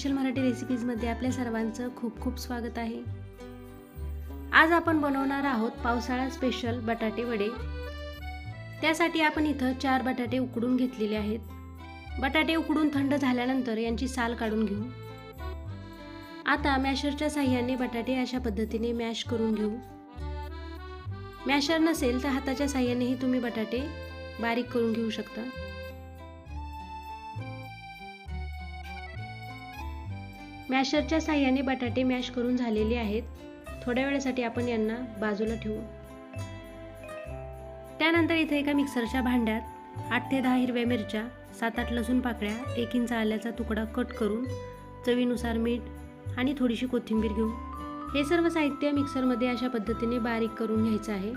Special Marathi रेसिपीजमध्ये आपल्या सर्वांचं खूप खूप स्वागत आहे। आज आपण बनवणार आहोत पावसाळा स्पेशल बटाटे वडे। त्यासाठी आपण इथं 4 बटाटे उकडून घेतलेले आहेत। बटाटे उकडून थंड झाल्यानंतर यांची साल काढून घेऊ। आता मॅशरच्या साहाय्याने बटाटे अशा पद्धतीने मॅश करून घेऊ। मॅशर नसेल तर हाताच्या साहाय्यानेही तुम्ही बटाटे बारीक करून घेऊ शकता। मॅशरच्या साहाय्याने बटाटे मॅश करून झालेले आहेत। थोड्या वेळासाठी आपण यांना बाजूला ठेवू। त्यानंतर इथे एका मिक्सरच्या भांड्यात 8 ते 10 हिरव्या मिरच्या, 7-8 लसूण पाकळ्या, 1 इंच आल्याचा तुकडा कट करून, चवीनुसार मीठ आणि थोडीशी कोथिंबीर घेऊ। हे सर्व साहित्य मिक्सरमध्ये अशा पद्धतीने बारीक करून घ्यायचं आहे।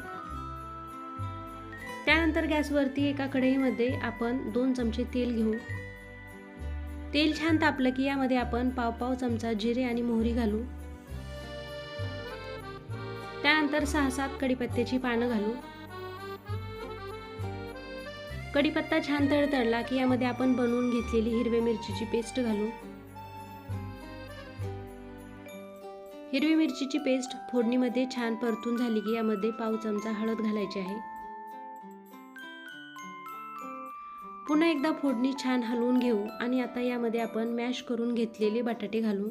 त्यानंतर गॅसवरती एका कढईमध्ये आपण 2 चमचे तेल घेऊ। तेल छान तापलं की यामध्ये आपण पाव चमचा जिरे आणि मोहरी घालू। त्यानंतर 6-7 कढीपत्त्याची पानं घालू। कढीपत्ता छान तडतडला की यामध्ये आपण बनवून घेतलेली हिरव्या मिरचीची पेस्ट घालू। हिरवी मिरचीची पेस्ट फोडणीमध्ये छान परतून झाली की यामध्ये पाव चमचा हळद घालायची आहे। पुन्हा एकदा फोडणी छान हलवून घेऊ आणि आता यामध्ये आपण मॅश करून घेतलेले बटाटे घालू।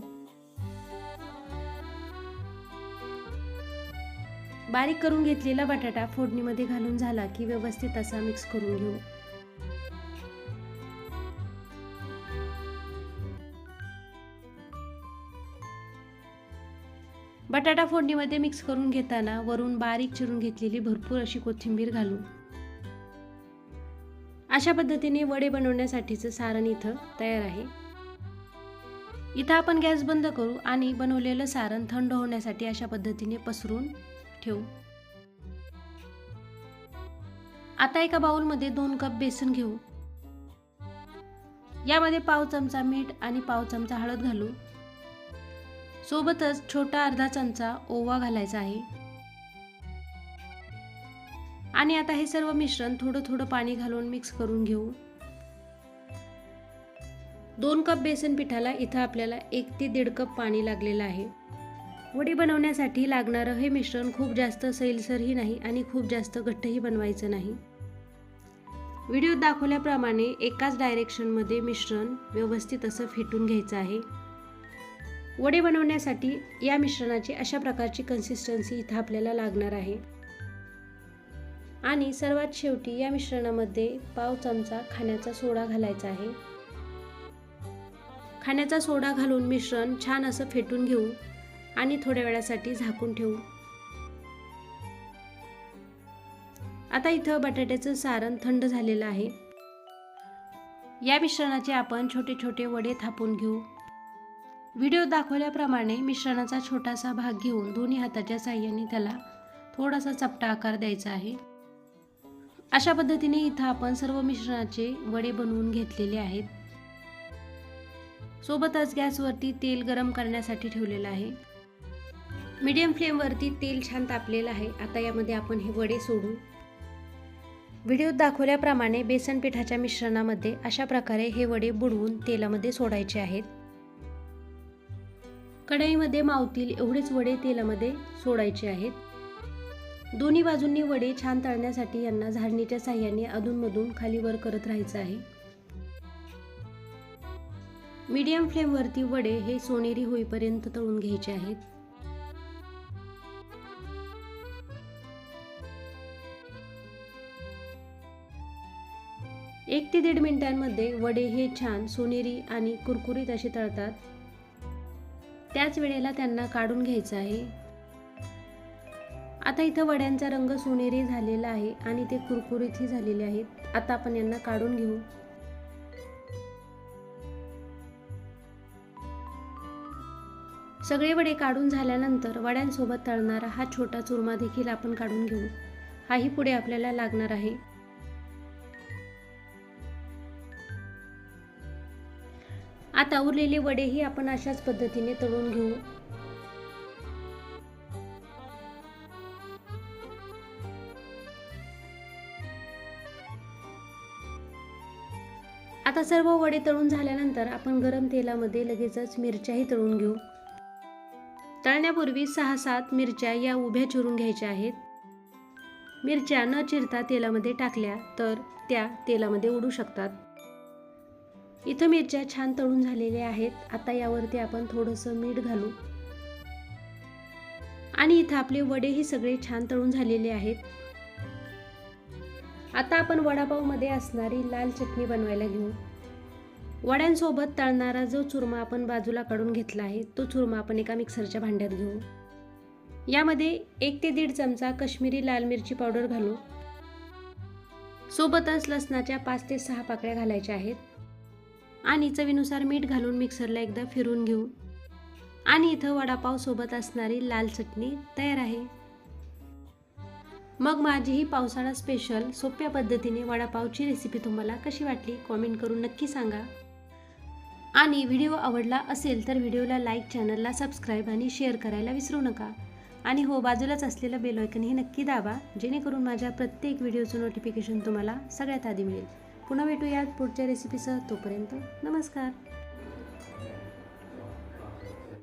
बारीक करून घेतलेला बटाटा फोडणीमध्ये घालून झाला की व्यवस्थित असा मिक्स करून घेऊ। बटाटा फोडणीमध्ये मिक्स करून घेताना वरून बारीक चिरून घेतलेली भरपूर अशी कोथिंबीर घालू। अशा पद्धतीने वडे बनवण्यासाठीचं सारण इथं तयार आहे। इथं आपण गॅस बंद करू आणि बनवलेलं सारण थंड होण्यासाठी अशा पद्धतीने पसरून ठेवू। आता एका बाउलमध्ये 2 कप बेसन घेऊ। यामध्ये पाव चमचा मीठ आणि पाव चमचा हळद घालू। सोबतच छोटा अर्धा चमचा ओवा घालायचा आहे। आणि आता हे सर्व मिश्रण थोडं पाणी घालून मिक्स करून घेऊ। 2 कप बेसन पिठाला इथं आपल्याला 1 ते 1.5 कप पाणी लागलेलं आहे। वडी बनवण्यासाठी लागणारं हे मिश्रण खूप जास्त सैलसरही नाही आणि खूप जास्त घट्टही बनवायचं नाही। व्हिडिओत दाखवल्याप्रमाणे एकाच डायरेक्शनमध्ये मिश्रण व्यवस्थित असं फेटून घ्यायचं आहे। वडे बनवण्यासाठी या मिश्रणाची अशा प्रकारची कन्सिस्टन्सी इथं आपल्याला लागणार आहे। आणि सर्वात शेवटी या मिश्रणामध्ये पाव चमचा खाण्याचा सोडा घालायचा आहे। खाण्याचा सोडा घालून मिश्रण छान असं फेटून घेऊ आणि थोड्या वेळासाठी झाकून ठेवू। आता इथं बटाट्याचं सारण थंड झालेलं आहे। या मिश्रणाचे आपण छोटे छोटे वडे थापून घेऊ। व्हिडिओ दाखवल्याप्रमाणे मिश्रणाचा छोटासा भाग घेऊन दोन्ही हाताच्या साहाय्याने त्याला थोडासा चपटा आकार द्यायचा आहे। अशा पद्धतीने इथं आपण सर्व मिश्रणाचे वडे बनवून घेतलेले आहेत। सोबतच गॅसवरती तेल गरम करण्यासाठी ठेवलेलं आहे। मीडियम फ्लेमवरती तेल छान तापलेलं आहे। आता यामध्ये आपण हे वडे सोडू। व्हिडिओत दाखवल्याप्रमाणे बेसन पिठाच्या मिश्रणामध्ये अशा प्रकारे हे वडे बुडवून तेलामध्ये सोडायचे आहेत। कढईमध्ये मावतील एवढेच वडे तेलामध्ये सोडायचे आहेत। दोन्ही बाजूंनी वडे छान तळण्यासाठी यांना झाडणीच्या साहाय्याने अधूनमधून खाली वर करत राहायचं आहे। मीडियम फ्लेमवरती वडे हे सोनेरी होईपर्यंत तळून घ्यायचे आहेत। एक ते 1.5 मिनिटांमध्ये वडे हे छान सोनेरी आणि कुरकुरीत असे तळतात। त्याच वेळेला त्यांना काढून घ्यायचं आहे। आता इथं वड्यांचा रंग सोनेरी झालेला आहे आणि ते कुरकुरीतही झालेले आहेत। आता आपण यांना काढून घेऊ। सगळे वडे काढून झाल्यानंतर वड्यांसोबत तळणारा हा छोटा चुरमा देखील आपण काढून घेऊ। हाही पुढे आपल्याला लागणार आहे। आता उरलेले वडेही आपण अशाच पद्धतीने तळून घेऊ। आता सर्व वडे तळून झाल्यानंतर आपण गरम तेलामध्ये लगेचच मिरच्याही तळून घेऊ। तळण्यापूर्वी 6-7 मिरच्या या उभ्या चिरून घ्यायच्या आहेत। मिरच्या न चिरता तेलामध्ये टाकल्या तर त्या तेलामध्ये उडू शकतात। इथं मिरच्या छान तळून झालेल्या आहेत। आता यावरती आपण थोडंसं मीठ घालू आणि इथं आपले वडेही सगळे छान तळून झालेले आहेत। आता आपण वडापावमध्ये असणारी लाल चटणी बनवायला घेऊ। वड्यांसोबत तळणारा जो चुरमा आपण बाजूला काढून घेतला आहे तो चुरमा आपण एका मिक्सरच्या भांड्यात घेऊ। यामध्ये 1 ते 1.5 चमचा काश्मीरी लाल मिरची पावडर घालू। सोबतच लसणाच्या 5 ते 6 पाकळ्या घालायच्या आहेत आणि चवीनुसार मीठ घालून मिक्सरला एकदा फिरवून घेऊ। आणि इथं वडापाव सोबत असणारी लाल चटणी तयार आहे। मग माझी ही पावसाळा स्पेशल सोप्या पद्धतीने वडापावची रेसिपी तुम्हाला कशी वाटली कमेंट करून नक्की सांगा। आणि व्हिडिओ आवडला असेल तर व्हिडिओला लाईक, चॅनलला सबस्क्राईब आणि शेअर करायला विसरू नका। आणि हो, बाजूलाच असलेलं बेल आयकन हे नक्की दाबा जेणेकरून माझ्या प्रत्येक व्हिडिओचं नोटिफिकेशन तुम्हाला सगळ्यात आधी मिळेल। पुन्हा भेटूयात पुढच्या रेसिपीसह, तोपर्यंत नमस्कार।